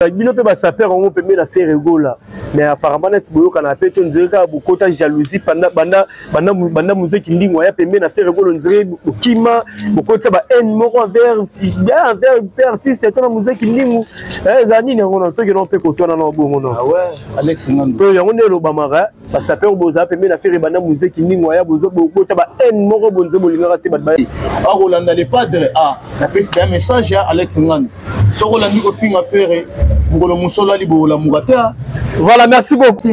bino pe ba saper on peut mettre faire rigola mais apparemment net boyo kana pe to nzire ka bukota jalousie banda musique ndingo ya pe na faire rigola nzire kima bukota ba en moko envers artiste to na musique ndingo zani ne ngona to ke non pe ko to na no bongo no ah ouais Alex Ngando to yango ne lo bamara ba saper boza pe na faire banda musique ndingo ya bozo bukota ba en moko bonze bolinga te ba a Rolanda les padres a la peste un message à Alex Ngando so Rolandi ko finga faire ngolo musola libola mugatea. Voilà, merci beaucoup.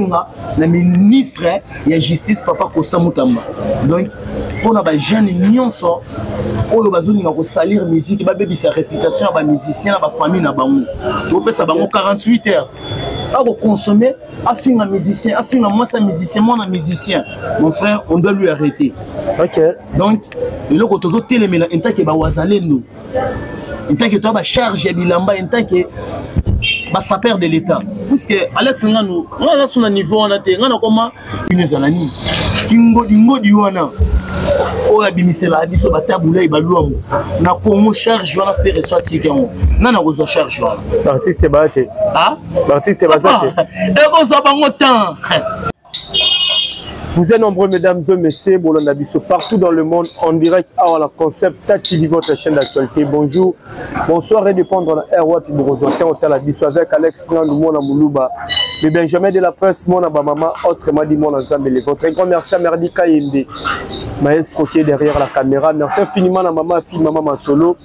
Le ministre de la justice papa Costa Mutamba. Donc on a des jeunes nyonso oyo bazolinga ko salir musique ba bebi sa réputation ba musicien ba famille na bango. To pesa bango 48 heures. Pas ko consommer afinga musicien, afinga moi sa musicien, moi na musicien. Mon frère, on doit lui arrêter. OK. Donc le ko tozo telemela entake ba wazalendo. Entake to ba charge ya bilamba entake ba saper de l'état. Puisque Alex Ngando, on a son niveau on a té, on a comment une zalani. Kingo dingo diwana. O abimisela biso batabula ibaluamu. Na Congo charge wana faire soit tikengo. Nana ko charge wana. L'artiste baté. Ah? L'artiste baté. Et ko so bango temps. Vous êtes nombreux, mesdames et messieurs, partout dans le monde, en direct à la concept TV, votre chaîne d'actualité. Bonjour, bonsoir et de prendre la RWA puis vous rejoindre la biso avec Alex Ngando, mon Moulouba, le Benjamin de la presse, mon maman, autrement dit mon ensemble. Votre grand merci à Merdi Kayende, maestro qui est derrière la caméra. Merci infiniment à maman, fille, maman Masolo.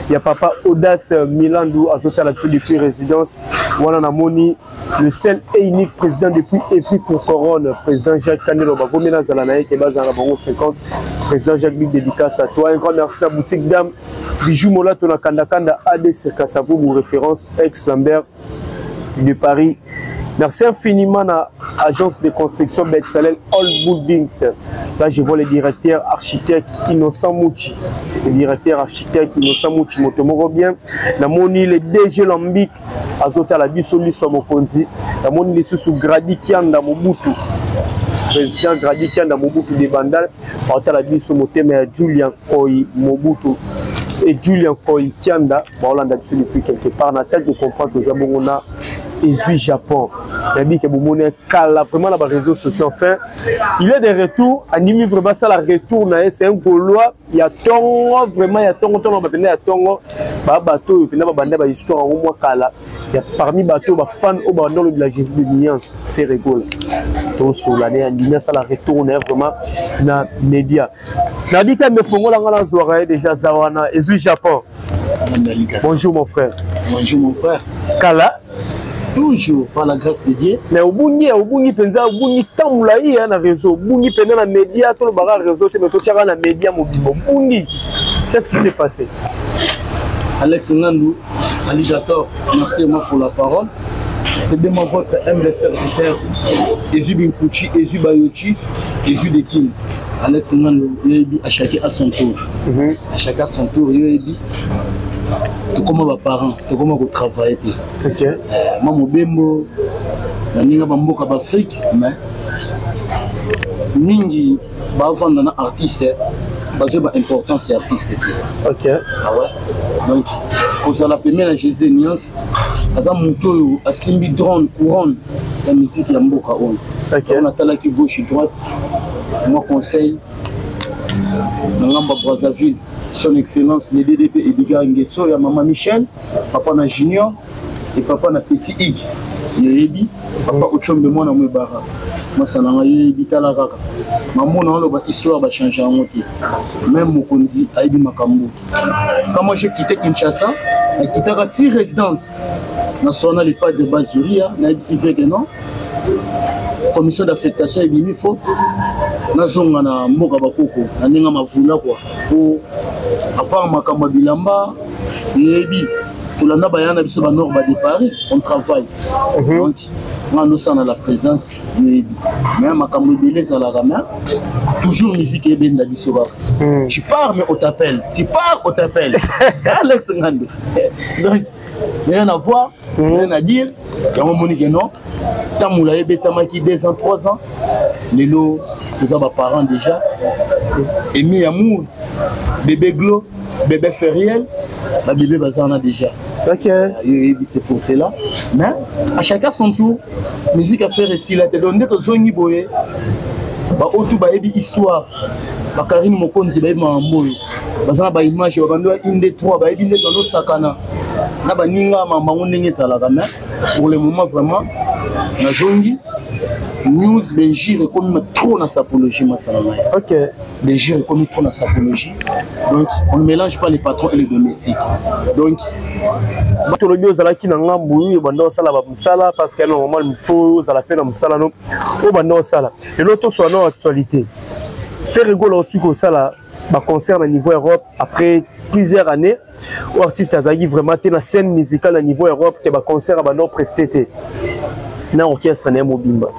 Il y a papa Audace Milandou, à la depuis résidence. Voilà, Moni, le seul et unique président depuis Evry pour Couronne, président Jacques Canelo. Vomena Zalanaï qui est basé à la 50, président Jacques Big dédicace à toi. Un grand merci à la boutique Dame, Bijou Mola, Tona Kanda Kanda, AD Circassavou, mon référence, ex-Lambert de Paris. Merci infiniment à l'agence de construction Betsalel All Buildings. Là, je vois le directeur architecte Innocent Mouti. Le directeur architecte Innocent Mouti, Motomoro bien. La moni, le DG Lambic, Azota la Bissoli Somokonzi. La moni, les sous Gradi Kianda Mobutu. Président Gradi Kianda Mobutu de Bandal. Par la Bissoli Moteme Julian Koi Mobutu. Et Julian Koi Kianda, Hollande depuis quelque part. On a tel de comprendre que nous avons Ezui Japon. Il dit que vous avez vraiment dans les réseaux sociaux. Enfin, il est de retour. Animi vraiment ça la retour. C'est un Gaulois. Il y a Tongo, vraiment il y a Tongo. Il y a Tongo. Bateau, il y a une histoire au moins Kala. Il y a parmi les bateaux, les fans au bandon de la Jésus de l'Alliance. C'est rigolo. Donc sur l'année, Animi ça la retour vraiment dans les médias. Il dit que me font la soirée déjà Zawana. Ezui Japon. Bonjour mon frère. Bonjour mon frère. Kala. Toujours par la grâce de Dieu. Mais au bout penza au bout tamula yi na réseau, bout penza na média to le baga réseau te meto tchaka na média mobimbo. Bout qu'est-ce qui s'est passé? Alex Ngando, alligator, merci moi pour la parole. C'est bien votre humble serviteur, Ezu Binkouchi, Ezu Bayochi, Ezu Dekin. Alex Ngando, il dit à chacun à son tour. À chacun à son tour, il dit comment va parents, comment vous travaillez. OK. Moi mon bembo, na ninga bamboka d'Afrique, mais ningi ba vendre na artiste, basé ba importance artiste. OK. Ah ouais. Donc pour la première Jésus de nuance, aza muto asimbi drone couronne la musique ya mboka on. OK. On attend qui gauche droite. Moi conseil Ngamba Brazzaville. Son Excellence, le DDP Edgar Nguesso, et maman Michel, papa na Junior et papa na Petit Ig. Yebi, papa Ochombe moi na Mwebara. Moi ça na yebi tala kaka. Maman na lo histoire va changer en moitié. Même Mokonzi Aibi Makambo. Quand moi j'ai quitté Kinshasa, j'ai quitté la résidence nationale et pas de Bazuria, na dit que non. Commission d'affectation et bimi faut nazonga na mboka bakoko na ninga mavula quoi pour à part makamba bilamba yebi tulanda bayana biso ba nord ba de Paris on travaille donc nous sommes à la présence yebi mais makamba belé za la rama toujours musique et benda biso ba tu pars mais on t'appelle tu pars on t'appelle Alex Ngando donc rien à voir rien à dire yango monique non Tamoula et Betamaki 2 ans, 3 ans. Lelo, nous avons parents déjà. Emi Amour, Bébé Glo, bébé fériel, la bébé bazana déjà. Ok. C'est pour cela. Mais à chacun son tour, musique à faire ici, là, te donne que Zongi Boye, bah, autour, bah, histoire, bah, Karine Mokonzi, bah, Mamboy, bazana, bah, image, bah, bando, inde 3, bah, inde dans nos sakana, na, bah, ninga, maman, n'engé, ça, là, mais pour le moment, vraiment, na Zongi, news, Belgique est comme trop dans sa apologie, ok. Belgique est comme trop dans sa apologie. Donc, on ne mélange pas les patrons et les domestiques. Donc, parce que normalement il faut à la peine et l'autre soit dans l'actualité. Faire rigoler au ça concert au niveau Europe après plusieurs années où artiste Azagi vraiment la scène musicale au niveau Europe qui va concert à Bano presté na orchestre na Mobimba.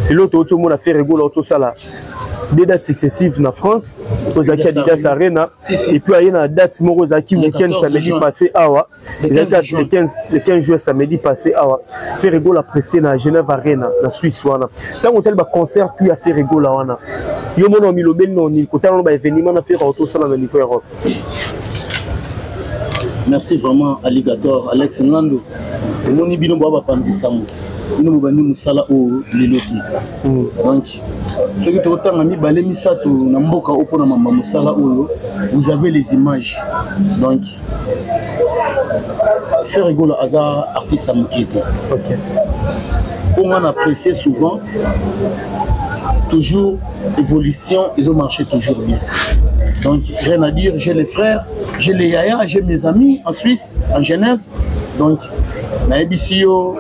Et l'autre tout le monde a fait rigoler au ça là. Des dates successives en France, aux Adidas Arena, et puis il y a une date Morozaki week-end samedi passé Awa, le 15 juin samedi passé Awa, fait rigolo à prester dans Genève Arena, la Suisse wana. Tant on tel concert puis a fait rigolo wana. Yo mono mi lobel non ni côté on va événement na faire autour ça dans le niveau Europe. Merci vraiment Alligator, Alex Ngando. Et mon ibino baba pandi samu. Nous avons musala au leloti. Donc, ce que tu as mis balé misato na mboka opo na mama musala oyo, vous avez les images. Donc, c'est rigolo hasard artiste amukete. OK. On a apprécié souvent toujours évolution, ils ont marché toujours bien. Donc, rien à dire, j'ai les frères, j'ai les yaya, j'ai mes amis en Suisse, en Genève. Donc, na EBCO,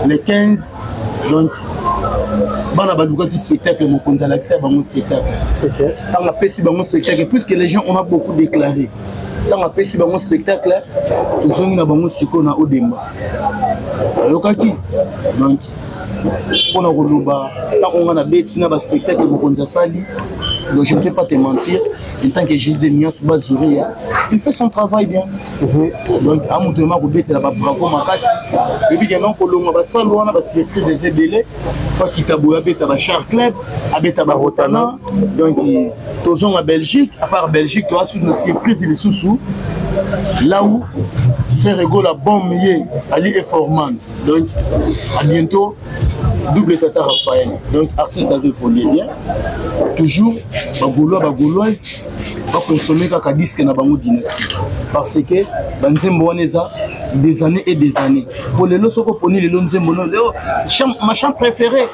les 15, donc, on a un spectacle, on a l'accès à un spectacle. On a fait un spectacle, puisque les gens on a beaucoup déclaré. Quand on a fait un spectacle, nous avons un Odemba. Donc, on a un spectacle, donc je ne peux pas te mentir, en tant que juge de nuances Bazouri, il fait son travail bien. Donc, à mon demande, bravo, Makassi. Et puis, il y a un peu de salon, on a des prises de délai. Faut qu'il y ait un char club, un Rotana. Donc, tous en Belgique, à part Belgique, tu as une surprise de sous-sous. Là où c'est rigolo, la bombe Ali et Forman. Donc, à bientôt. Double Tata Raphaël. Donc, artiste avait volé bien. Toujours, Bagouloise, va consommer un disque dans la dynastie. Parce que, Banzembo des années et des années. Pour les lots, ma chambre préférée,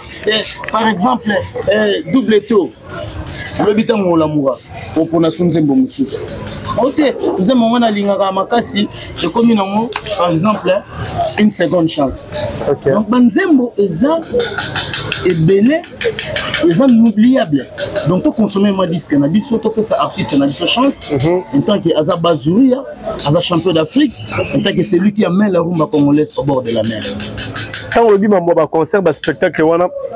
par exemple, double taux. L'habitant de l'amour, pour la Sunzembo Moussou. Nous avons par exemple une seconde chance. Donc Banzembo est belé, est inoubliable. Donc tu consommes un disque, tu fais ça artiste, tu as une chance. En tant que Aza Bazouri, Aza champion d'Afrique, en tant que celui qui amène la rumba congolaise au bord de la mer. Quand on dit un concert, un spectacle,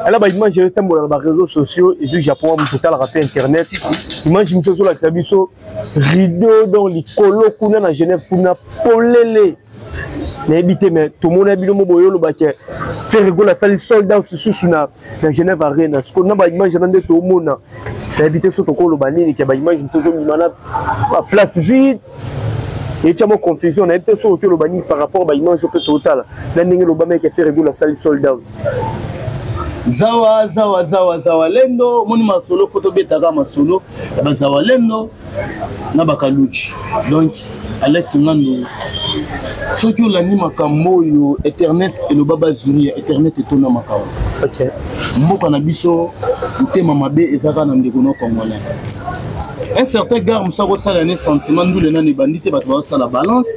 elle a image sur les réseaux sociaux et sur le Japon, total rappel internet. Image sur la rideau dans les colos qu'on a à Genève, qu'on a polélé. Mais tout le monde a dit que faire rigoler la salle sold out sous la Genève Arena. Ce qu'on a image de tout le monde. Habité sur le colo banini qui a image de place vide. Et tu as une confusion, on a été sur le bani par rapport à l'image total. Là, on a fait rigoler la salle sold out. Zawa lendo, moni masolo photo betaka masolo, zawa lendo na bakaluchi. Donc Alex Ngando, ce qui lani makambo yo Ethernet et le baba zuri Ethernet et tona makambo. OK. Mboka na biso ntema mabe ezaka na ndeko no congolais. Un certain gars musa ko sala ne sentiment ndule na ne bandite bato ba sala balance,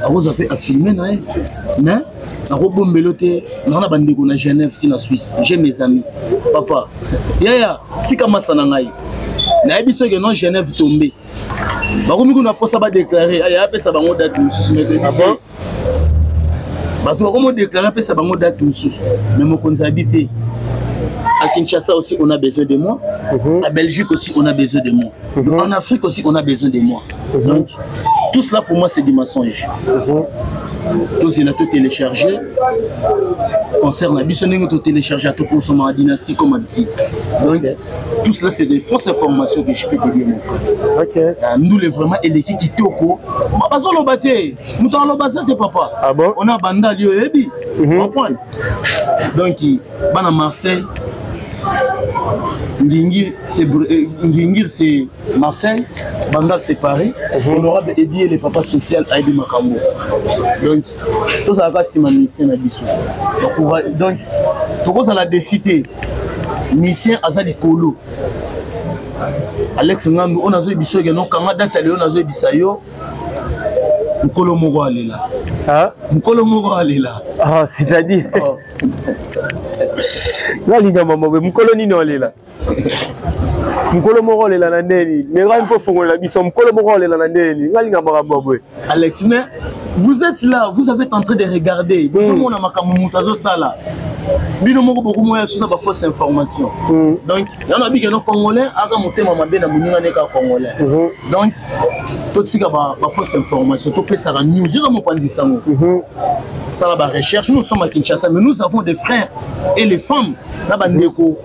a vous appelé à filmer na mais na ko bombelote na bandeko na Genève qui na Suisse. J'ai mes amis. Papa, yaya, tika masana ngai. Na biso ke non Genève tombé. Bakomi ko na posa ba déclarer, aya pesa bango date mususu mais avant. Bato ko mo déclarer pesa bango date mususu. Mais mon konzi habité. À Kinshasa aussi, on a besoin de moi. À Belgique aussi, on a besoin de moi. En Afrique aussi, on a besoin de moi. Donc, tout cela pour moi, c'est du mensonge. Tout cela, tout téléchargé. Concerne la biso, tout téléchargé à tout consommer en dynastie comme un titre. Donc, Tout cela, c'est des fausses informations que je peux te dire, mon frère. Ok. Nous, les vraiment, et l'équipe qui toko, nous papa. Ah bon? On a Banda, Lio, Ebi. Donc, à Marseille, Ngingir, c'est Marseille, Banda, c'est Paris. Honorable Ebi et les papas sociaux, Aïbi Makambo. Donc, tout ça va si ma mission à Bissou. Donc, tout ça a décidé. Mission Azali Kolo. Alex Ngambi, on a joué Bissou, on a date on a joué Bissayo. Mkolo Moro Alela. Ah? Mkolo Moro Alela. Ah, c'est-à-dire. Là, les gars, maman, Mkolo Nino Alela. Mkolo Moro Alela Nandeni. Mais là, il faut faire la mission. Mkolo Moro Alela Nandeni. Là, les gars, Alex, mais vous êtes là, vous avez en train de regarder. Vous avez mon Makamoutazo Sala. Bino moko beaucoup moins sur la fausse information. Donc, il y en a qui sont congolais, aga monter maman bien na muninga neka congolais. Donc, tout ce qui est fausse information, tout peut ça news, je mon pandi sango. Ça la recherche, nous sommes à Kinshasa, mais nous avons des frères et les femmes na bandeko.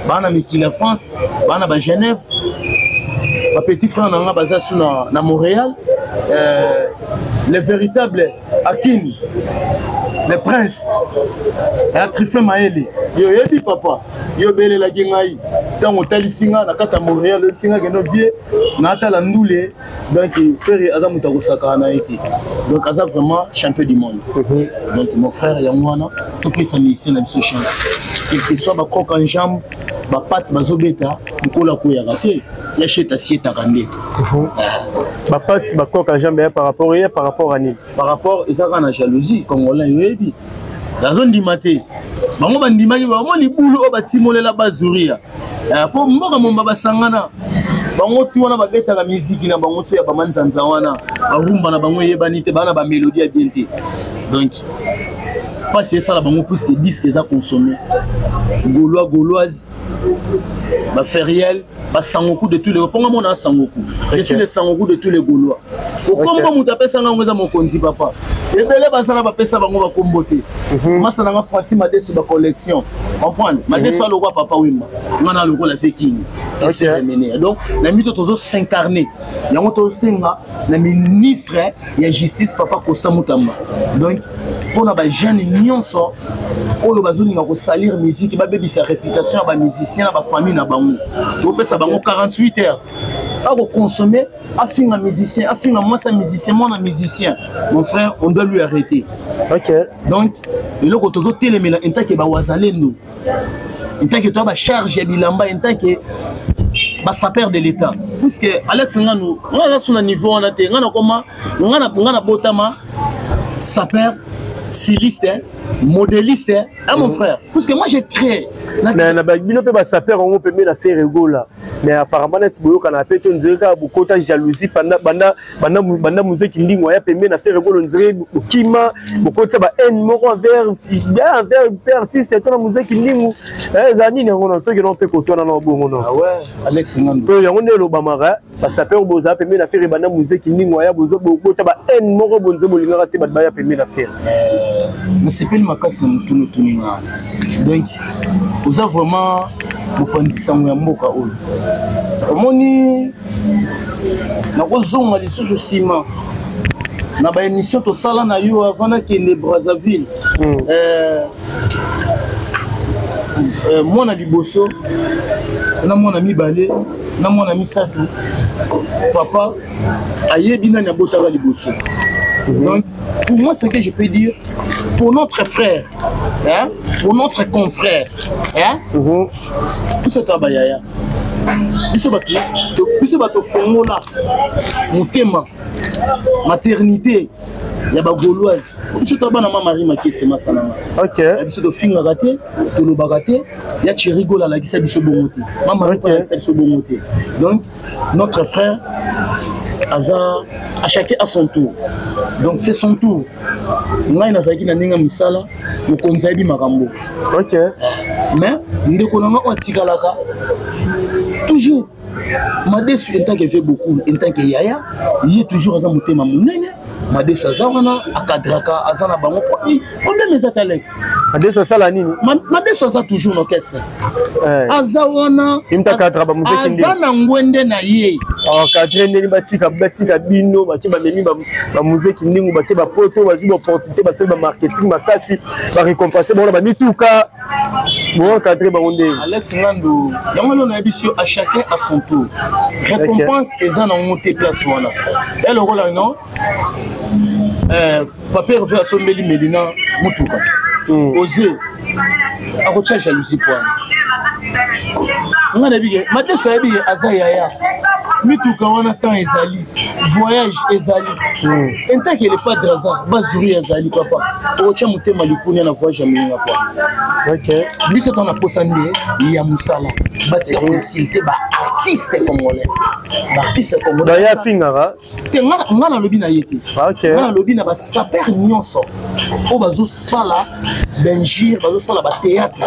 Bana miki la France, bana ba Genève. Ma petit frère na baza sur na Montréal, les véritables Akin. Le prince, a Trifé Maëli, yo yebi papa, yo bele la gengaï, tant on tali singa, na kata Montréal, le singa que nos vieux, na ta la noule, donc frère Adam Mutagosaka na été. Donc Azam vraiment champion du monde. Donc mon frère Yangwana, tout peut sa mission na sa chance. Quel que soit ba croque en jambe, ba patte bazobeta, nkola ko ya raté, ya cheta sieta randé. Ba patte ba croque en jambe par rapport à ni. Par rapport à la jalousie, congolais yebi. La zone d'Imate, bango bandimaki bango libulu o batimole la bazuria. Po mboka momba basangana. Bango tu wana babeta la musique na bango so ya bamanzanza wana. Barumba na bango yebanite bana ba mélodie ya bienté. Donc pas c'est ça la bango plus que 10 que ça consommé. Gaulois gauloise. Ba feriel, ba sangoku de tous les ponga mona sangoku. Je suis le sangoku de tous les Gaulois. Au combo mutape sanga ngoza mokonzi papa. Ebele basana ba pesa bango ba kombote. Masana nga Francis Madeso ba collection. Comprendre? Madeso le roi papa Wimba. Ngana le roi la king. Donc la mito tozo s'incarner. Yango to senga na ministre ya justice papa Costa Mutamba. Donc pour na ba jeune nyonso oyo bazoni ko salir musique ba bebi sa réputation ba musicien ba famille na bango. To pesa bango 48 heures. A consommer, a fait un musicien, a fait un musicien, mon musicien. Mon frère, on doit lui arrêter. Ok. Donc, le côté de téléméla, en tant que Bawazalendo, en tant que toi, charge ya bilamba, en tant que sapeur de l'État. Puisque Alex Nganou, on a son niveau, on a été, on a botama, sapeur, styliste, modéliste, hein, mon frère. Parce que moi j'ai créé. Na bagino pe ba sapeur on peut mettre la faire rigola. Mais apparemment net boyo kana pe on dirait ka beaucoup de jalousie banda musique ndingo ya pe na faire rigola on dirait kima beaucoup de ba haine moko envers artiste to na musique ndingo zani ngona to ke non pe koto na bongo non. Ah ouais, Alex Ngando. Pe yango ne lo bamara ba sapeur boza pe na faire banda musique ndingo ya bozo beaucoup ba haine moko bonze bolinga te ba ya pe na faire. Mais c'est pas le makasi mutuno tuninga. Donc vous avez vraiment bopandisanga ya mboka oyo. Omoni na kozonga lisusu sima na ba émission to sala na yo avant na kende Brazzaville. Mwana liboso na mwana mibale na mwana misato papa ayebi na botaka liboso. Donc pour moi ce que je peux dire pour notre frère, hein, pour notre confrère, hein, c'est un bayaya. Biso bato fongola mutema maternité ya ba gauloise. Biso to bana mama Marie Makese masananga. OK. Biso to finga raté, to lo bagaté, ya chirigola la kisa biso bongote. Mama Marie Makese biso bongote. Donc notre frère à chacun à son tour. Donc c'est son tour. Ngai nazaki na ninga misala mokonzi ebi makambo. OK. Mais ndeko nanga otikalaka toujours Madesu en tant que fait beaucoup en tant que yaya, il est toujours à motema monene Madeso Azawana, Akadraka, Azana Bango. Combien mes Alex? Madeso Azala nini? Madeso Aza toujours l'orchestre. Azawana, Azana Ngwende na ye. Alors, Catherine, ni batika bino, bakiba memi ba musique ningu, bakiba poto, bazi opportunité, bazi ba marketing, makasi, ba récompenser, bon, ba mituka. Bon, Catherine, Baronde. Alex Nando, yamalo na ebisio à chacun à son tour. Récompense ezana monter place wana. Elle rôle non. Papa revient à son Medina mutuka. Oser. Akocha jalousie poane. Ngana bige, Madeso bige azaya. Mituka wana temps ezali, voyage ezali. Enta que le pas de hasard, bazuri ezali papa. Ocha mutema likuni na voyage aminga kwa. OK. Biso tona posande ya musala. Bati consulter ba artiste congolais. Ba artiste congolais. Ba ya fingara. Te ngana lobi na yete. OK. Ngana lobi na ba saper nyonso. O bazo sala benjir, bazo sala ba théâtre,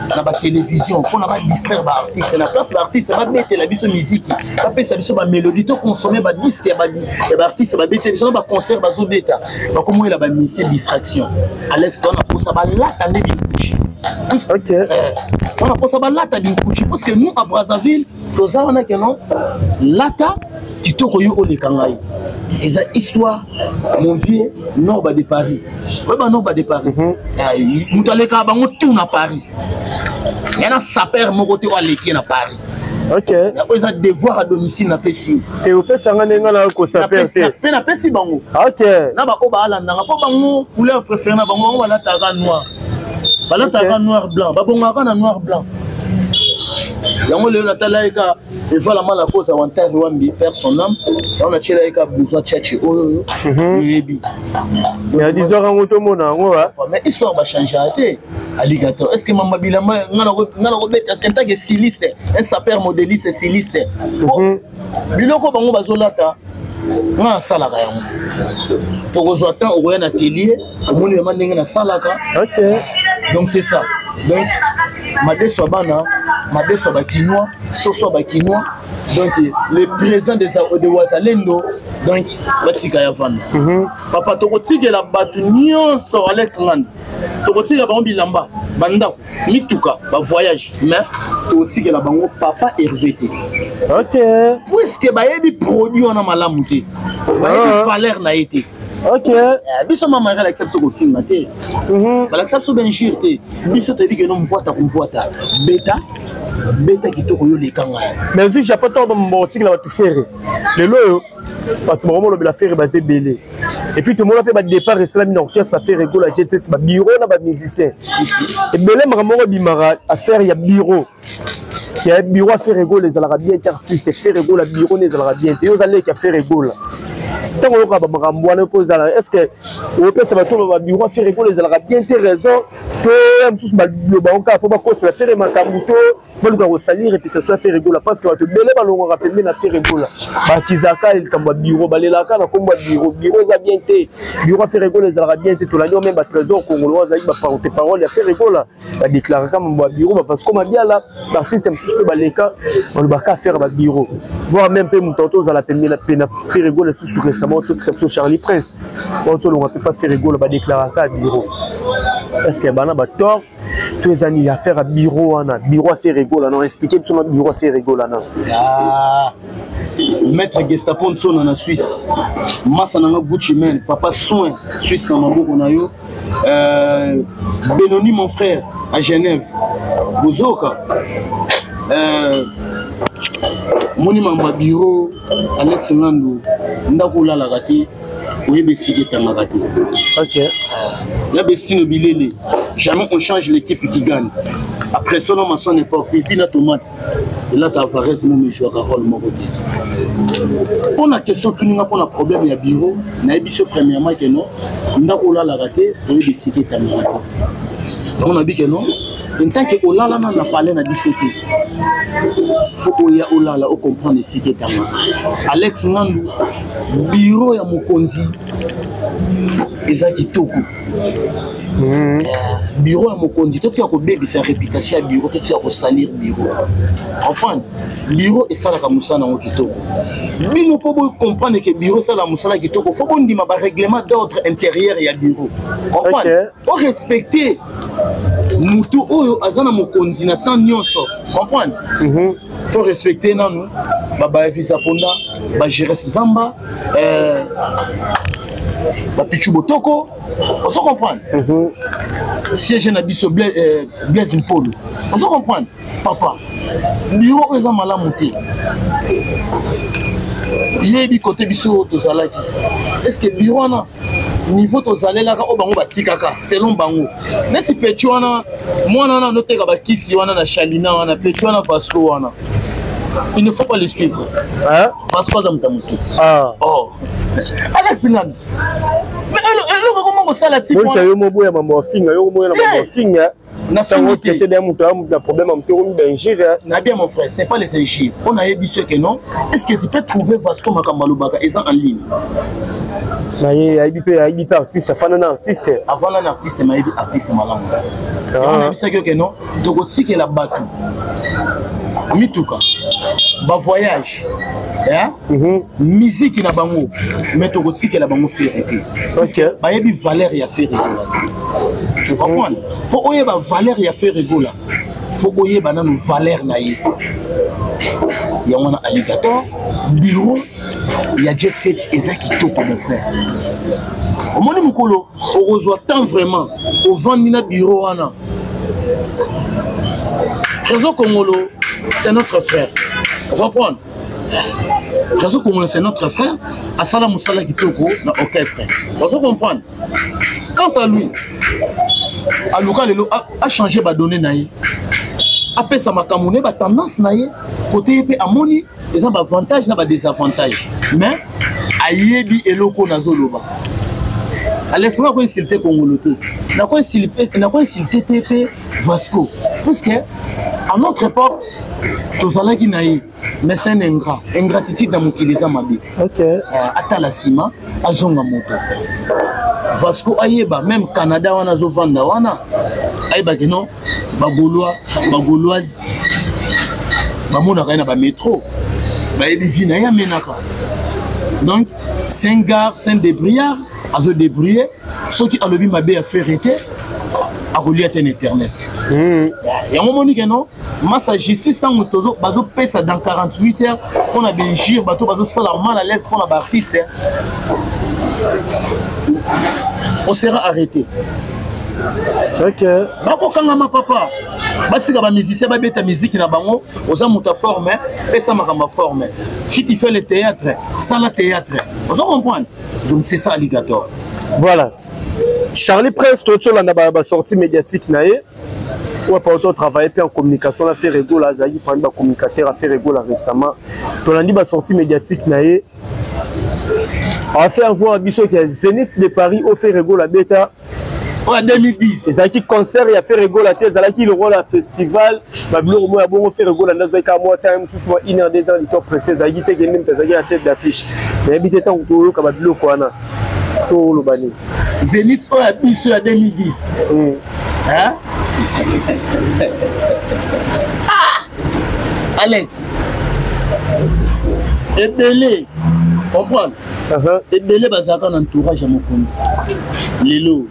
na ba télévision, pour na ba distraire ba artiste na place ba artiste ba mettre la biso musique. Ba pesa biso ba mélodie to consommer ba disque ba artiste ba bete biso ba concert ba zo beta. Ba komo la ba mission distraction. Alex dona pour ça ba lata ne bi. OK. On a pensé à lata binkuchi parce que nous à Brazzaville, tous on a que non lata tu te koyo o le kangai. Et ça histoire mon vieux nord de Paris. Ouais bah nord de Paris. Nous allons ka bango tout na Paris. Il y a un saper mon côté ou aller na Paris. OK. Il y a devoir à domicile na pesi. Te opé sangane ngala ko saper te. Na pesi bango. OK. Na ba ko ba ala na po bango couleur préférée na bango wala taga noir. Bala taga noir blanc. Ba bonga ka na noir blanc. Yango le na talaika et voilà mal la cause à Wantar Wambi perd son âme. On a tiré avec besoin de chercher. Oh yebi. Il y a 10 heures en auto mona ngoa. Mais histoire va changer alligator. Est-ce que maman bilama ngana ko beta en tant que styliste, un sapeur modéliste styliste. Biloko bango bazolata. Nga salaka yango. Tokozo attend au un atelier, au monde demande na salaka. OK. Donc c'est ça. Donc Madeso bana Madeso bakinois, Soso bakinois. Donc le président de Wazalendo donc batika yavan. Papa tokotika la batu nyonso Alex Ngand. Tokotika ba bilamba banda mituka ba voyage mais tokotika la bango papa RVT. OK. Puisque ba yebi produit on a malamu te. Ba yebi valeur na été. OK. Biso mama la accepte ce film te. Ba accepte ce benchir te. Biso te dit que non mvoata kumvoata. Beta kitoko yo lekanga. Mais vu j'ai pas tant de mon article là tu faire. Le lo pas tout moment la faire basé belé. Et puis tout le monde a fait départ et cela mis orchestre ça fait rigolo la jet ba bureau na ba musicien. Et belé makamoko bimara à faire il y a bureau. Il y a bureau à faire rigolo les arabes artistes faire rigolo la bureau les arabes. Et aux allez qui a fait rigolo. Tant on va makambo na pose est-ce que au peut ça va tout ba bureau à faire rigolo les arabes bien raison. To am sous ba le ba on ka pour ba ko ça faire makambo to bon ka salir réputation faire rigolo parce que va te belé ba longo rappeler na faire rigolo. Ba kizaka il tamba bureau balelaka na komba bureau za bien té bureau faire rigolo les arabes bien té to la même ba trésor congolais za ba porte parole ya faire rigolo ba déclarer comme ba bureau ba parce comme bien là l'artiste un peu baleka on ba ka faire ba bureau voir même peu mutonto za la pena faire rigolo sous récemment tout comme Charlie Prince on ne peut pas faire rigolo ba déclarer à bureau est-ce que bana ba tort tous les années affaire à bureau à faire rigolo non expliquer sur notre bureau à faire rigolo non maître Gestapo Ntsona na Suisse massa na Gucci men papa soin Suisse na maboko na yo Benoni mon frère à Genève Bozoka monument ma bureau Alex Ngandou ndako la gati oyebe sike tanga gati. OK. La bestine bilele jamais on change l'équipe qui gagne. Après ça on son époque puis la tomate et là ta Varese mon joueur Carole mon côté. On a question qui n'a pas un problème ya bureau na ebiso premièrement que non ndako la gati oyebe sike tanga gati. Donc on a dit que non en tant que olala na parler na bisoté faut oya olala o comprendre ce qui est tanga Alex Ngandou bureau ya mokonzi eza kitoko bureau à mokondi tout ça ko baby sa réputation à bureau tout ça ko salir bureau comprendre bureau et ça la kamusana ngo kitoko bino po boy comprendre que bureau ça la musala kitoko faut bon ndima ba règlement d'ordre intérieur ya bureau comprendre pour respecter mutu oyo azana mokondi na temps nyonso comprendre faut respecter nanu baba visa ponda ba gérer zamba ba pichu botoko on se comprendre siège na biso Blaise Mpolo on se comprendre papa bureau eza malamu te yebi côté biso tozalaki est-ce que bureau na niveau tozalelaka o bango batikaka selon bango neti petu wana mwana na noteka bakisi wana na Chalina wana petu wana Vasco wana il ne faut pas les suivre Vasco za mtamutu oh Alex Nani mais le comment on ça la type moi yo mobo ya mama finga yo mobo ya mama finga na sango tete de mutu na problème am to d'injure na bien mon frère c'est pas les injures on a dit ce que non est-ce que tu peux trouver Vasco Makambalobaka ils en ligne mais IBP artiste fanana artiste avant un artiste mais artiste malango on a dit ça que non donc tike la batu mituka ba voyage musique na bango mais to tike la bango faire parce que ba yebi valeur ya faire tu comprends pour oyer ba valeur ya faire rigola faut oyer ba na valeur na ye ya wana alligator bureau il y a jet set ezaki top mon frère au monde mukolo on reçoit tant vraiment au vendina bureau wana Réseau Congolo c'est notre frère vous comprenez Réseau Congolo c'est notre frère Asala Moussala Kitoko dans orchestre vous comprenez quant à lui Aluka Lelo a changé ba donné naïe après ça m'a camoné ba tendance naïe côté épée amoni ils ont des avantages et des désavantages mais ayebi eloko nazoloba Alex n'a pas insulté Congolo n'a pas insulté TP Vasco parce que à notre époque tozala ki naïe mais c'est un ingratitude dans mon kilisa mabi OK ata la cima azonga moto Vasco ayeba même Canada wana zo vanda wana ayeba que non bagoloise bamona kana ba métro ba yebi vina ya menaka donc c'est un gars c'est un débrouillard azo débrouiller ceux qui alobi mabe à faire été a relié à internet et à un moment que non massa justice sans motozo bazo pesa dans 48 heures on a bien gire bato bazo sala mal à l'aise pour un artiste on sera arrêté. OK. Bako kanga ma papa. Batika ba musicien ba beta musique na bango, oza muta forme, pesa makamba forme. Si tu fais le théâtre, ça la théâtre. On comprend. Donc c'est ça alligator. Voilà. Charlie Prince tout sur la sortie médiatique naé. Ou pas autant travailler en communication la fait rigolo la zaï prendre ba communicateur a fait rigolo récemment. To landi ba sortie médiatique naé. On a fait voir biso qui a Zénith de Paris au fait rigolo la bêta. En 2010, les acquis concert il a fait rigolo la thèse qui le rôle à festival babilo mo bon fait rigolo dans un mois time 6 mois 1 an 2 ans il top pressé ça qui te gagner tes la tête d'affiche mais habité tant que ka babilo ko na so lo bani Zénith au a biso en 2010 hein Alex et belé comprendre et belé bazaka en entourage à mon compte lelo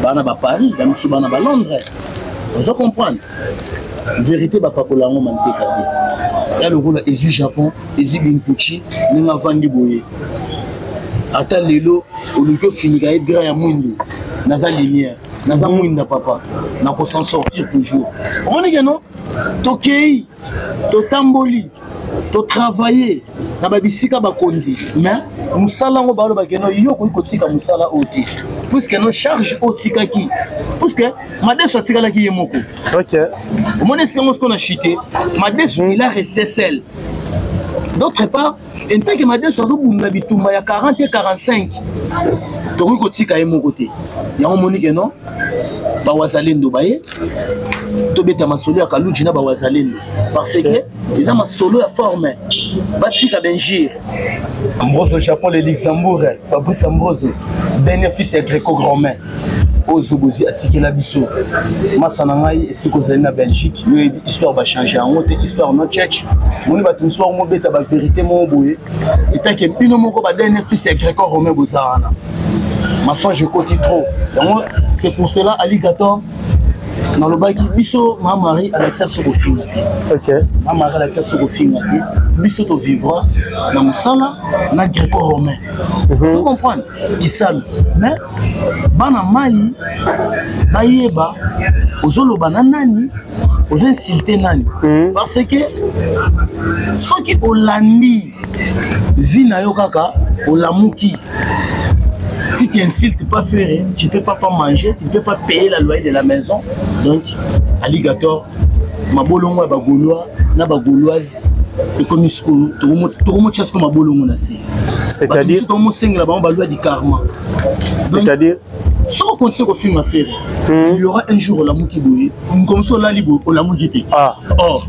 bana ba Paris ba musu bana ba Londres vous comprendre vérité ba pakola ngo manteka ya le rôle ezu Japon ezu Binkuchi ninga vandi boye ata lelo oluko finika et grand ya mwindu naza lumière naza mwinda papa na ko s'en sortir toujours on est que non tokei to tamboli to travailler na babisika bakonzi mais musala ngo balo bakeno yo ko ikotika musala oti puisque no charge otika ki puisque madeso atika la ki yemoko OK mon essence qu'on a chuté madeso il a resté seul d'autre part en tant que madeso zo bunda bitumba ya 40 et 45 to ko tika yemoko te ya monique non ba wazalendo baye to beta masolo ya kaluji na ba wazalendo parce que ils ont ma solo à forme batika benjir Ambrose au Japon le Luxembourg Fabrice Ambrose dernier fils est Greco grand-mère Ozobozi atikela biso masana ngai esi kozali na Belgique yo histoire ba changer en haute histoire no church moni ba tunso mo beta ba vérité mo boye eta ke bino moko ba dernier fils grec romain bozana maçon je côté trop donc c'est pour cela alligator dans le baki biso ma mari accepte ce finga OK ma mari accepte ce finga biso to vivra na musala na grec romain vous comprenez qui ça mais bana mai bayeba ozoloba na nani ozo insulter nani parce que ceux qui olandi vie na yo kaka olamuki. Si tu insultes pas faire, tu ne peux pas manger, tu ne peux pas payer la loyer de la maison. Donc, alligator, ma bolongo ba gaulois, na ba gauloise, et comme tout le monde chasse comme ma bolongo nasi. C'est-à-dire tout le monde sing la ba loi du karma. C'est-à-dire si on continue au film à faire, il y aura un jour la mouki boye, comme ça la libre, on la mouki. Ah. Oh.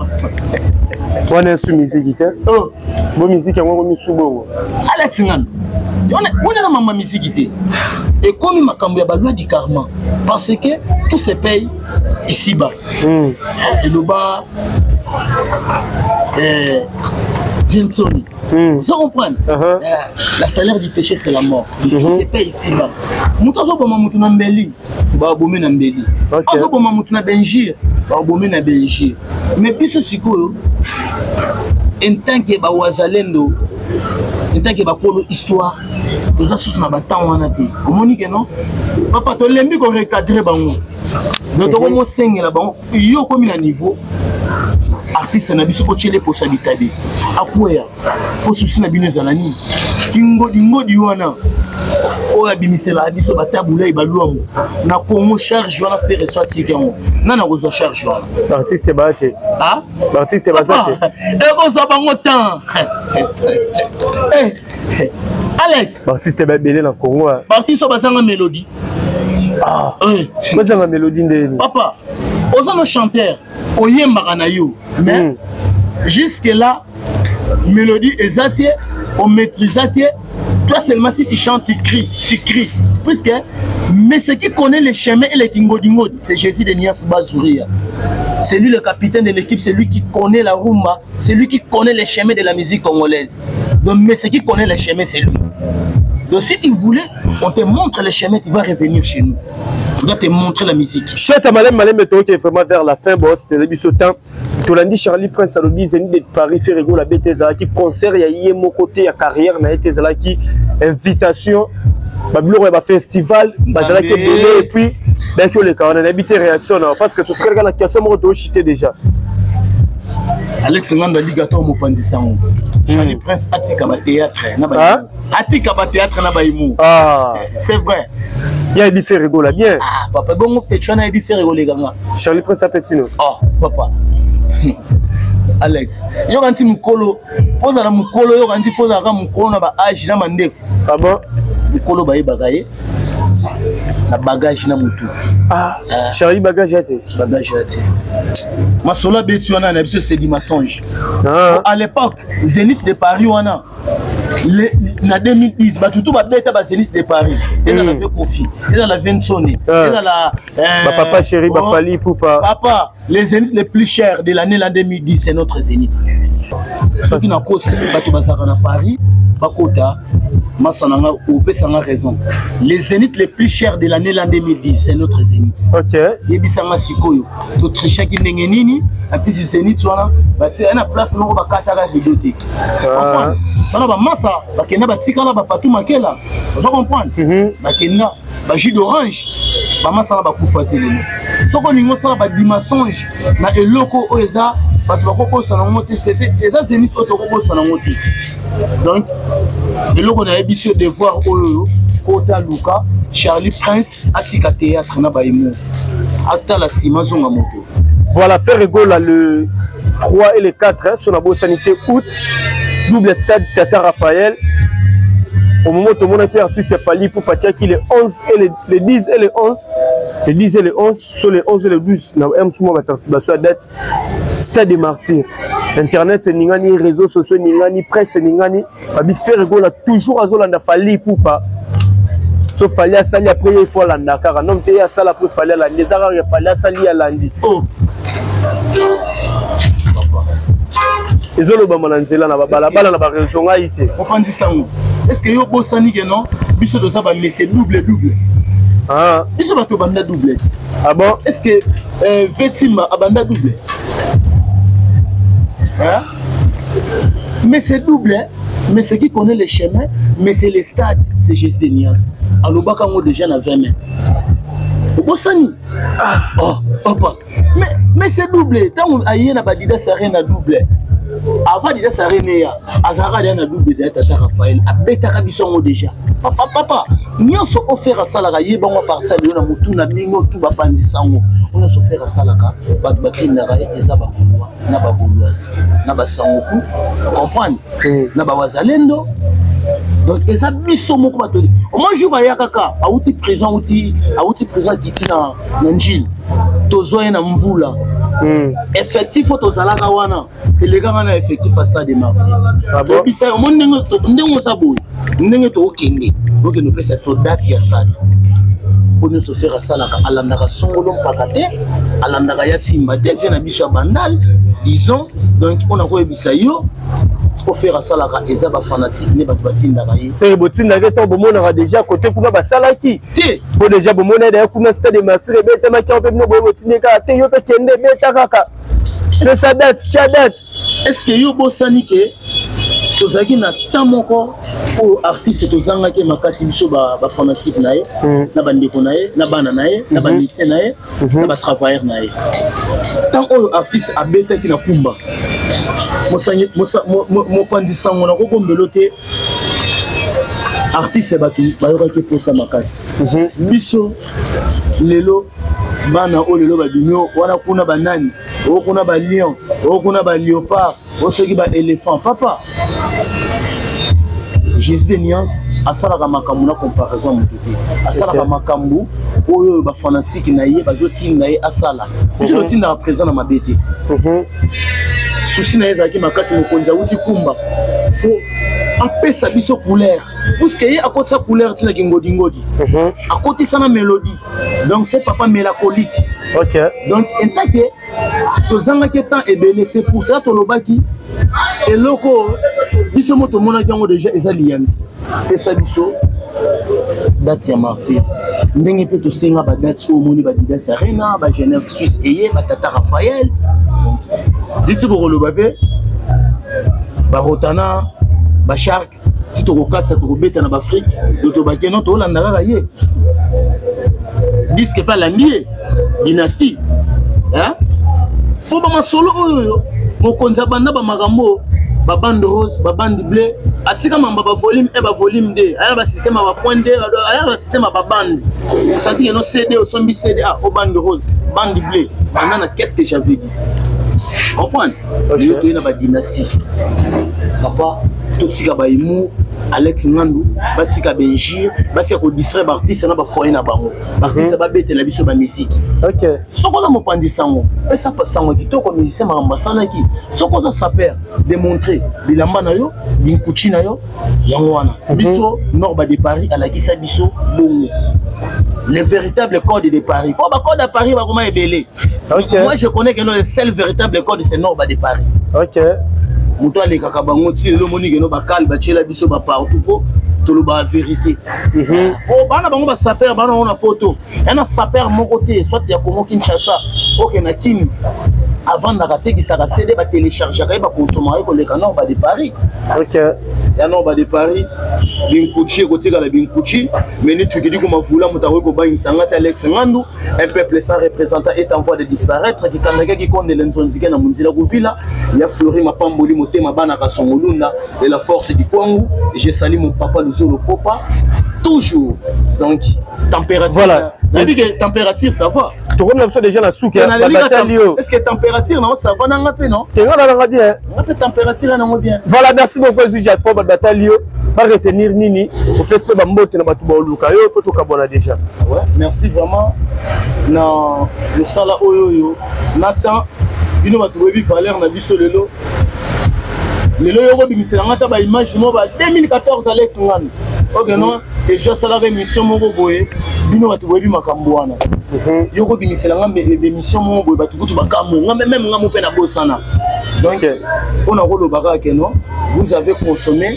Toi n'est sous musique oh. Bon musique à moi sous bon. Alex Ngan. On est dans ma musique et comme il m'a cambié la loi du karma parce que tout se paye ici bas et le bas Vinconi vous comprenez la salaire du péché c'est la mort tout se paye ici bas mutazo boma mutu na mbeli ba bomé na mbeli azo boma mutu na benjir ba bomé na benjir mais puis ce sikoyo en tant que ba wazalendo en tant que ba polo histoire les assos na batang wana te omoni ke non papa to lembi ko recadrer bango donc to mo sengela bango yo komi na niveau artiste na biso ko chele pour sabitabe akwea pour souci na bino zalani ngodi wana oya bimisela biso batabula ibaluamo na Congo charge wana faire soit tikango nana ko zo charge wana artiste baate ah artiste bazate e ko so bango temps Alex artiste babelé na Congo parti so basanga mélodie ah basanga mélodie ndeni papa ozo chanteur oyembaka na yo mais jusque là mélodie exacte on maîtrise toi seulement si tu chantes tu cries puisque mais ce qui connaît les chemins et les tingodingo c'est Jésus de Nias Bazouria. C'est lui le capitaine de l'équipe, c'est lui qui connaît la rumba, c'est lui qui connaît les chemins de la musique congolaise. Donc mais ce qui connaît les chemins c'est lui. Donc si tu voulais, on te montre les chemins, tu vas revenir chez nous. On doit te montrer la musique. Chouette Malem météo qui est vraiment vers la fin, boss, de l'émission temps. Tolandi Charlie Prince Alobi, Zénith de Paris, Ferrego, la BTZ, qui concert, il y a mon côté, il y a carrière, il y a qui invitation, il y a festival, il y a et puis, ben que les cas, on a habité réaction, parce que tout ce que la question, on doit chuter déjà. Alex Nganda Ligato Mopandisango. Charlie Prince Atika ba théâtre na ba. Atika ba théâtre na ba imu. Ah, c'est vrai. Il y a des Ferrego là bien. Ah, papa bongo petchana des Ferrego les ganga. Charlie Prince Apetino. Oh, papa. Alex, yo kanti mukolo, poza na mukolo yo kanti poza ka mukolo na ba âge na mandefu. Ah bon? Mukolo ba yebagaye. Na bagage na mutu. Ah, Charlie bagage yate. Bagage yate. Masola betu wana na biso c'est du mensonge. À l'époque, Zénith de Paris wana na 2010 batutu ba beta ba Zénith de Paris. Et on a fait Kofi, et on a Vinconi, et on a papa chéri ba Fali Poupa. Papa, les Zénith les plus chers de l'année 2010 c'est notre Zénith. Ceux qui n'a kosi batu bazaka na Paris, bakota Massananga ou Pesanga raison. Les Zéniths les plus chers de l'année 2010, c'est notre Zénith. Ok. Yebisanga sikoyo. L'Autrichien qui n'est nini, et puis si Zénith wana, bah c'est une place non ba katara vidéoté. Comprendre? Bana ba massa, ba kena ba tikala ba patu makela. Vous comprenez? Ba kena ba jus d'orange, ba massa ba kufa télé. Soko ningo sala ba dimasonge na eloko oeza ba toko posa na ngote c'était eza Zénith otoko posa na ngote. Donc eloko na ebisio devoir oyo kota Luka Charlie Prince atika théâtre na baimo ata la sima zonga moto. Voilà, Ferrego là le 3 et le 4 hein, sur la bonne sanité août, double stade Tata Raphaël. Au moment où tout le monde est artiste Fali pour partir qui les 11 et les 10 et les 11. Les 10 et les 11, sur les 11 et les 12, nous avons souvent participation à date Stade des Martyrs. Internet, c'est Ningani, réseaux sociaux, Ningani, presse, Ningani. Babi Ferrego là toujours à Zolanda Fali pour pas. so fallait à sali après il faut landa car non te ya sala après fallait la les ara il fallait sali à landi oh ezolo ba mananzela na bala bala na ba raison a ité opandi sango est-ce que yo bosani que non biso doza ba mais c'est double ah biso ba to banda doublette ah bon est-ce que Vetima abanda double hein mais c'est double hein? Mais ce qui connaît les chemins mais c'est les stades c'est juste des nias alors quand on déjà na 20 mains bosani ah oh papa mais c'est double tant aïe na badida ça na double avant déjà ça renéa azara na double de tata Raphaël abeta kabisongo déjà papa nyonso offert à salaka yeba moi partir de na mutu na bingo tout ba pandisango on a offert à salaka ba bakinda ka eza ba kulwa na ba boloise na ba sangoku comprendre na ba wazalendo donc eza biso moko ba toli au moins jour ya kaka auti prison prison kitina na njil tozoye na mvula effectif tozalaka wana eleganga na effectif à Stade Martyrs to bisa mo ndenge saboy ndenge to okende donc nous peut cette date ya stade pour nous se faire ça la alandaka songolo pakate alandaka ya timba te vient na biso bandal disons donc on a quoi bisa yo pour faire ça la eza ba fanatique ne ba batinda ka yi c'est botinda ke to bomona déjà côté kuna ba salaki te pour déjà bomona da kuna Stade Martyrs be tema ki on peut no botinda ka te yo pe kende beta kaka c'est ça date cha date est-ce que yo bosani ke tozaki na tamoko pour artiste tozanga ke makasi biso ba fanatique nae na bandeko nae na bana nae na bandise nae na ba travailleur nae tant o artiste abeta ki na kumba mosangi mo pandisango na kokombelo te artiste batu bayoka ke posa makasi biso lelo bana o lelo ba binyo wana kuna banani o kuna ba lion o kuna ba léopard o soki ba éléphant papa Jésus de nuance asalaka makambo na comparaison motuté asalaka makambo oyo ba fanatique na ye ba jotinda ye asala biso jotinda présent na mabete souci na ezaki makasi mokonza uti kumba faut apesa biso couleur parce que à côté sa couleur tina ngodi à côté ça na mélodie donc c'est papa mélancolique OK donc en tant que tozanga ke temps ebele c'est pour ça to lobaki eloko biso moto mona kango déjà eza lianzi pesa biso date ya Marseille ndenge pe to senga ba date au moni ba Didas Arena ba Genève Suisse eye ba tata Raphaël donc dites pour le babé ba Rotana ba Shark si to kokatsa to kobeta na ba Afrique to ba keno to landa ka ye disque pas landier dynastie hein pour ba masolo oyo mo konza banda ba makambo ba bande rose ba bande bleu atika mamba ba volume et ba volume 2 aya ba système ba point 2 aya ba système ba bande senti que no CD au sombi CD au bande rose bande bleu banana qu'est-ce que j'avais dit comprendre yo to na ba dynastie papa totika ba imu Alex Ngandu batika Benjir batika ko distraire ba artiste na ba foyer na bango artiste ba bete na biso ba musique OK soko na mopandi sango esa pa sango kitoko musicien maramba sana ki soko za saper démontrer bilamba na yo binkuchi na yo yango wana biso nord ba de Paris à la kisa biso bongo les véritables codes de Paris pour ba code à Paris ba comment ebelé OK moi je connais que le seul véritable code c'est nord ba de Paris OK muto alekaka bango ti lelo moni ke no bakal bachela biso ba partout po to lo ba vérité oh bana bango ba saper bana on a poto na saper moko te soit ya komo Kinshasa OK na kin avant na raté qui sera CD ba télécharger ba consommer ko le canal ba de Paris OK ya no ba de Paris binkuchi ko tika la binkuchi mais ni tukidi ko mavula mutawe ko ba insangata Alex Ngandu un peuple sans représentant est en voie de disparaître qui kandaka qui konde lenzonzike na munzila ko villa ya Fleury mapamboli motema bana ka songolunda et la force du Congo et je salue mon papa le jour le faux pas toujours donc température voilà la vie que température ça va tu connais fait déjà la souke est-ce que température non ça va na ngape non tu vas bien ngape température na bien voilà merci beaucoup Zidja pour batalio va retenir nini au plus ba mbote na batu ba oluka yo to to kabona déjà ouais merci vraiment na le sala oyo Nathan bino batu bebi valeur na biso lelo yo ko bimisela ngata ba image mo ba 2014 Alex Ngandu Ok, non, et je suis là, émission mon boy, bino va te voir makamboana. Yoko bimisela nga émission mon boy, batu kutu bakamu, nga même nga mo pe na bosana. Donc, on a rôle au baga que non, vous avez consommé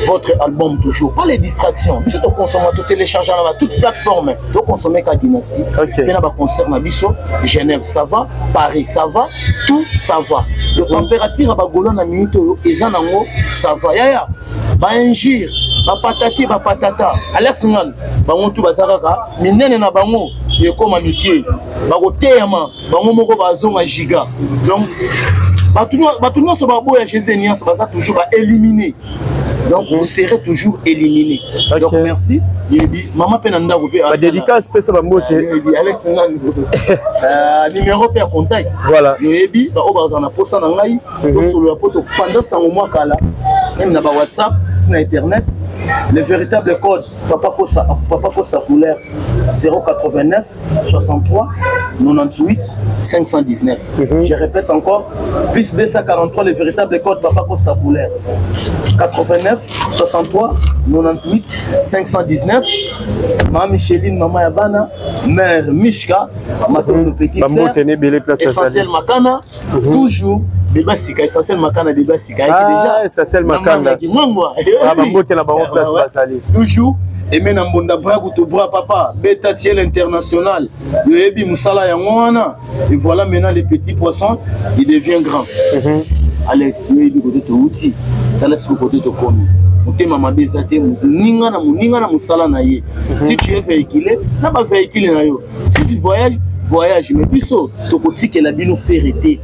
votre album toujours, pas les distractions. C'est au consommateur téléchargeant à toute plateforme. Donc consommer qu'à Dynastie. Puis là bas concert na biso, Genève ça va, Paris ça va, tout ça va. Le température à Bagolo na minute ezanango ça va. Ya ba ingir, ba patati ba patata. Alex Ngan, bango tout bazaraka, minene na bango yekoma mikie. Ba koteyama, bango moko bazonga giga. Donc Batuno se babo ya Jésus Nias va toujours éliminer. Donc vous serez toujours éliminé. Donc merci. Maman Penanda vous pouvez. Dédicace spécial Bambote. Alex numéro per contact. Voilà. Yebi ba obazana posa na ngai to solo la poto pendant ça au mois kala. Même na ba WhatsApp, na internet. Le véritable code papa Kosa couleur 089 63 98 519. Je répète encore, plus 243 le véritable code papa Kosa couleur 89 63 98 519. Maman Micheline, maman Yabana, mère Mishka, ma petite sœur, essentiel Makana, toujours. Débat sika essentiel makana débat sika déjà essentiel makana toujours et maintenant bonda bra to bra papa beta tiel international le ebi musala ya ngwana et voilà maintenant les petits poissons il devient grand. Alex yebi côté to outil tala si côté to komi mutema mabeza te muninga na musala na ye si tu es véhiculé na ba véhicule na yo si tu voyage mais biso to kotike la bino ferreté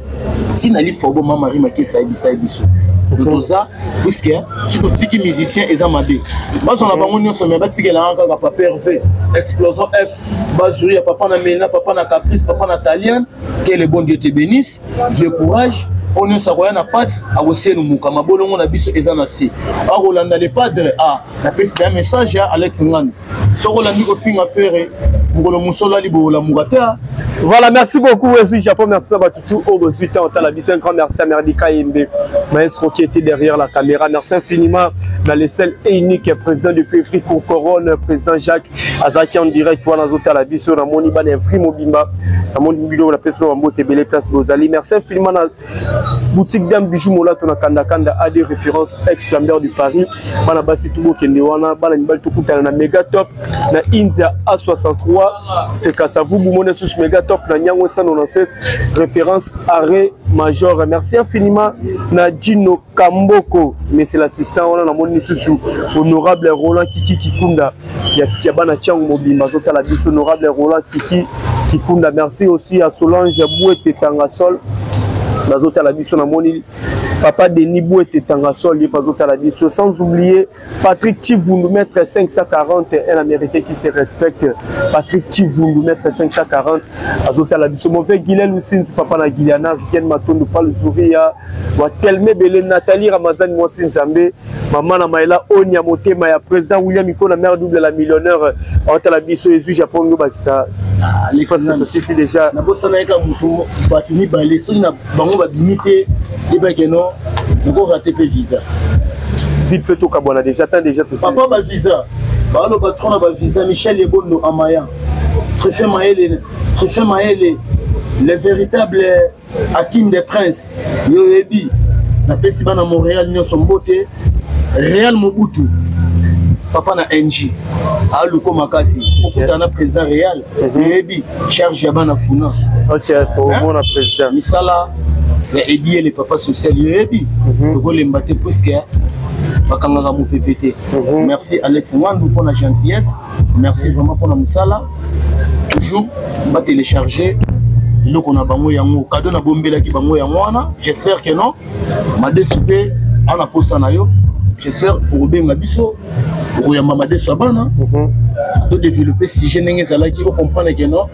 si nali fobo mama rima ke sa biso doza puisque tu kotiki musicien eza mabe bazo na bango nyonso mais batike la kaka papa Hervé explosion F bazuri ya papa na Mena papa na Caprice papa na Talian que le bon Dieu te bénisse vieux courage on ne s'aroya na pat a aussi nous mukama bolongo na biso eza na si a Rolanda le padre a na pesi un message à Alex Ngan so Rolandi ko finga faire ngolo musola libola mugata. Voilà, merci beaucoup Wesley Japon, merci à Batutu au 18 ans on la un grand merci à Merdika Yembe maestro qui était derrière la caméra, merci infiniment dans les seuls et uniques président de PFRI pour Couronne, président Jacques Azaki en direct pour la zota la biso na moni ban free mobimba na moni bido la personne en moté belle place Bozali, merci infiniment na boutique d'am bijou mola to na kanda kanda a des références ex-Lambert du Paris bana basi tubo kende wana bana nibal to kutana na Mega Top na India A63 c'est Kasavu Boumone sous Mega Top na Nyango 197 référence arrêt major. Merci infiniment na Gino Kamboko mais c'est l'assistant on a moni sous honorable Roland Kiki Kikunda ya bana Tiango Mobimba zota la bis honorable Roland Kiki Kikunda. Merci aussi à Solange Bouete Tangasol bazota la biso na moni papa Denis Bouete Tangasol li bazota la biso, sans oublier Patrick Chivundu mètre 540 un américain qui se respecte. Patrick Chivundu mètre 540 bazota la biso mauvais Guilel Lusin papa na Giliana Ken Matondo Paul Zouria wa Telme Belé Nathalie Ramazan Mwasi Nzambe maman na Maïla Onya Motema ya président William Ikona mère double la millionnaire bazota la biso Jésus Japon no bakisa parce que aussi déjà na bosana ka mutu batuni balé so na bango ba limité et ba keno ngoko raté pe visa vite fait au Kabona déjà attends déjà tout ça papa ba visa ba le patron ba visa Michel Ebondo Amaya préfet Maël le véritable Hakim des Princes Yoebi na pesi bana Montréal nyo sombote Real Mobutu papa na NG a Luko Makasi fokutana président Real Yoebi charge yabana funa OK pour mon président misala ya aider les papas social Yoebi ko lembate puisque bakanga mu PPT. Merci Alex Mwandu pour la gentillesse, merci vraiment pour la musala. Toujours va télécharger le qu'on a bango yango cadeau na bombela ki bango yangwana. J'espère que non ma désoupé ana posa na yo. J'espère pour benga biso pour yamba ma déso bana de développer si je n'ai pas qui comprendre que non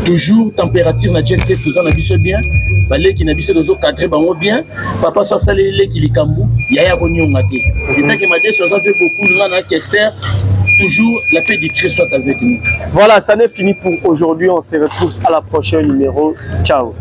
toujours température na jet set faisant na biso bien balé qui na biso dozo cadrer bango bien papa soit salé les qui likambu yaya ko nyonga te et tant que ma déso ça fait beaucoup là na Kester. Toujours la paix du Christ soit avec nous. Voilà, ça n'est fini pour aujourd'hui. On se retrouve à la prochaine numéro. Ciao.